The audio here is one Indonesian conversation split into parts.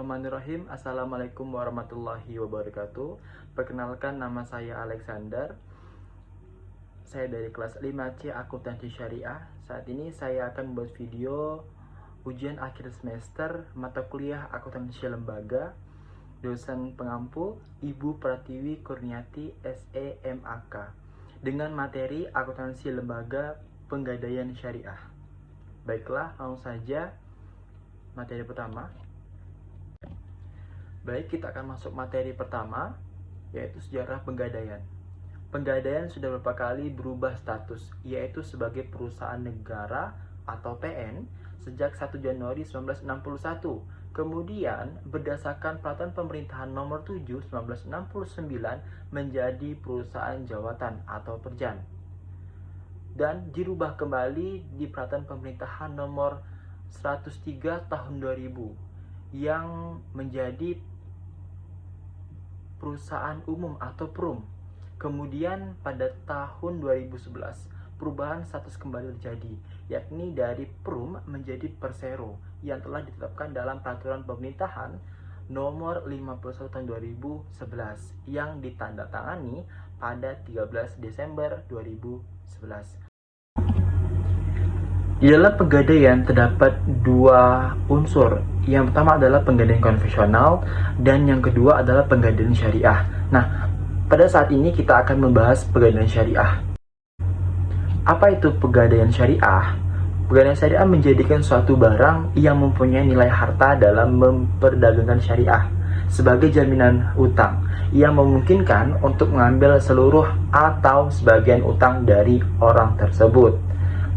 Bismillahirrahmanirrahim. Assalamualaikum warahmatullahi wabarakatuh. Perkenalkan, nama saya Alexander. Saya dari kelas 5C Akuntansi Syariah. Saat ini saya akan membuat video ujian akhir semester mata kuliah Akuntansi Lembaga. Dosen pengampu Ibu Pratiwi Kurniati SEMAK dengan materi Akuntansi Lembaga Penggadaian Syariah. Baiklah, langsung saja materi pertama. Baik, kita akan masuk materi pertama, yaitu sejarah penggadaian. Penggadaian sudah beberapa kali berubah status, yaitu sebagai perusahaan negara atau PN sejak 1 Januari 1961. Kemudian, berdasarkan Peraturan Pemerintahan Nomor 7 1969 menjadi perusahaan jawatan atau perjan. Dan dirubah kembali di Peraturan Pemerintahan Nomor 103 Tahun 2000 yang menjadi perusahaan umum atau PRUM. Kemudian pada tahun 2011 perubahan status kembali terjadi, yakni dari PRUM menjadi Persero yang telah ditetapkan dalam Peraturan Pemerintahan Nomor 51 Tahun 2011 yang ditandatangani pada 13 Desember 2011. Di dalam penggadaian terdapat dua unsur. Yang pertama adalah penggadaian konvensional dan yang kedua adalah penggadaian syariah. Nah, pada saat ini kita akan membahas penggadaian syariah. Apa itu penggadaian syariah? Penggadaian syariah menjadikan suatu barang yang mempunyai nilai harta dalam memperdagangkan syariah sebagai jaminan utang yang memungkinkan untuk mengambil seluruh atau sebagian utang dari orang tersebut.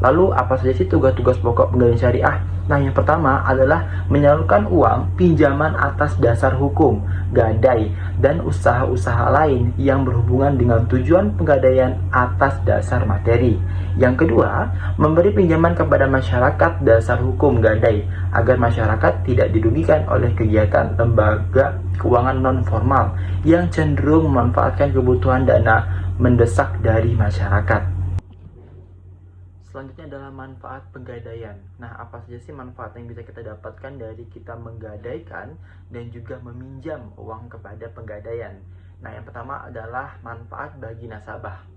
Lalu apa saja sih tugas-tugas pokok penggadaian syariah? Nah, yang pertama adalah menyalurkan uang pinjaman atas dasar hukum, gadai, dan usaha-usaha lain yang berhubungan dengan tujuan penggadaian atas dasar materi. Yang kedua, memberi pinjaman kepada masyarakat dasar hukum gadai agar masyarakat tidak dirugikan oleh kegiatan lembaga keuangan non-formal yang cenderung memanfaatkan kebutuhan dana mendesak dari masyarakat. Selanjutnya adalah manfaat penggadaian. Nah, apa saja sih manfaat yang bisa kita dapatkan dari kita menggadaikan dan juga meminjam uang kepada penggadaian? Nah, yang pertama adalah manfaat bagi nasabah.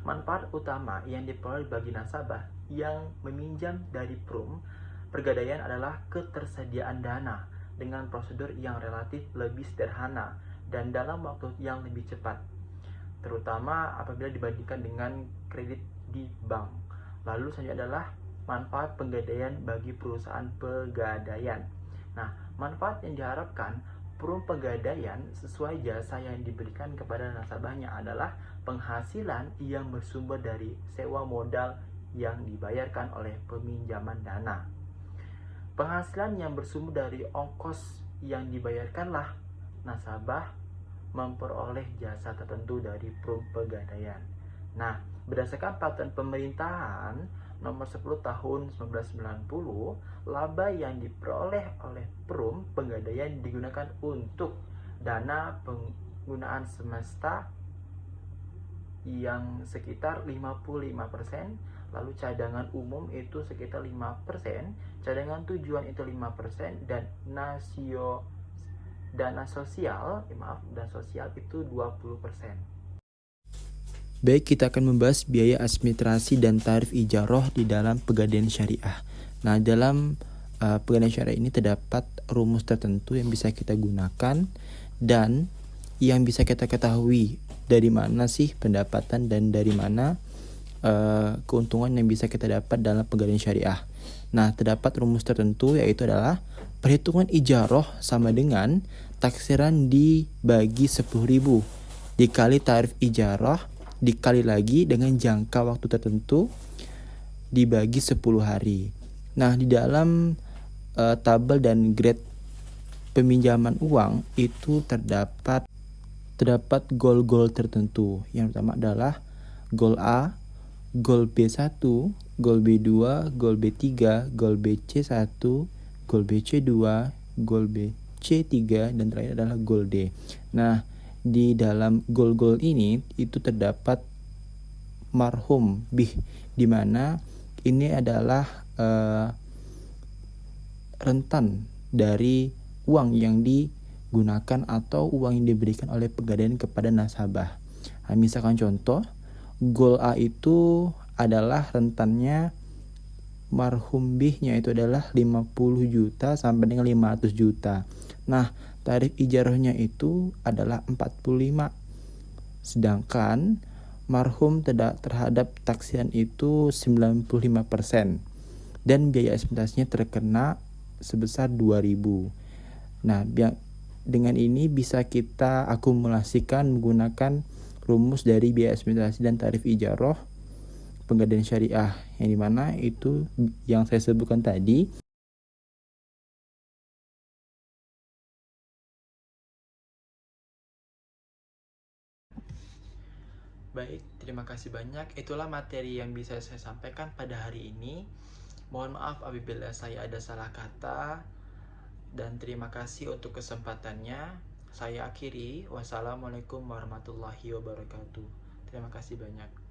Manfaat utama yang diperoleh bagi nasabah yang meminjam dari PRUM pergadaian adalah ketersediaan dana dengan prosedur yang relatif lebih sederhana dan dalam waktu yang lebih cepat, terutama apabila dibandingkan dengan kredit di bank. Lalu selanjutnya adalah manfaat penggadaian bagi perusahaan pegadaian. Nah, manfaat yang diharapkan PRUM pegadaian sesuai jasa yang diberikan kepada nasabahnya adalah penghasilan yang bersumber dari sewa modal yang dibayarkan oleh peminjaman dana. Penghasilan yang bersumber dari ongkos yang dibayarkanlah nasabah memperoleh jasa tertentu dari PRUM pegadaian. Nah, berdasarkan Peraturan Pemerintahan Nomor 10 Tahun 1990, laba yang diperoleh oleh PRUM penggadaian digunakan untuk dana penggunaan semesta yang sekitar 55%, lalu cadangan umum itu sekitar 5%, cadangan tujuan itu 5%, dan dana sosial, dan sosial itu 20%. Baik, kita akan membahas biaya administrasi dan tarif ijarah di dalam penggadaian syariah. Nah, dalam penggadaian syariah ini terdapat rumus tertentu yang bisa kita gunakan dan yang bisa kita ketahui dari mana sih pendapatan dan dari mana keuntungan yang bisa kita dapat dalam penggadaian syariah. Nah, terdapat rumus tertentu yaitu adalah perhitungan ijarah sama dengan taksiran dibagi 10.000 dikali tarif ijarah dikali lagi dengan jangka waktu tertentu dibagi 10 hari. Nah, di dalam tabel dan grade peminjaman uang itu terdapat goal-goal tertentu. Yang pertama adalah goal A, goal B1, goal B2, goal B3, goal BC1, goal BC2, goal BC3, dan terakhir adalah goal D. Nah, di dalam goal-goal ini itu terdapat marhum bih, di mana ini adalah rentan dari uang yang digunakan atau uang yang diberikan oleh Pegadaian kepada nasabah. Nah, misalkan contoh, goal A itu adalah rentannya marhum B-nya itu adalah 50 juta sampai dengan 500 juta. Nah, tarif ijarahnya itu adalah 45. Sedangkan marhum terhadap taksiran itu 95% dan biaya administrasinya terkena sebesar 2.000. Nah, dengan ini bisa kita akumulasikan menggunakan rumus dari biaya administrasi dan tarif ijarah Pegadaian Syariah, yang dimana itu yang saya sebutkan tadi. Baik, terima kasih banyak. Itulah materi yang bisa saya sampaikan pada hari ini. Mohon maaf apabila saya ada salah kata, dan terima kasih untuk kesempatannya. Saya akhiri. Wassalamualaikum warahmatullahi wabarakatuh. Terima kasih banyak.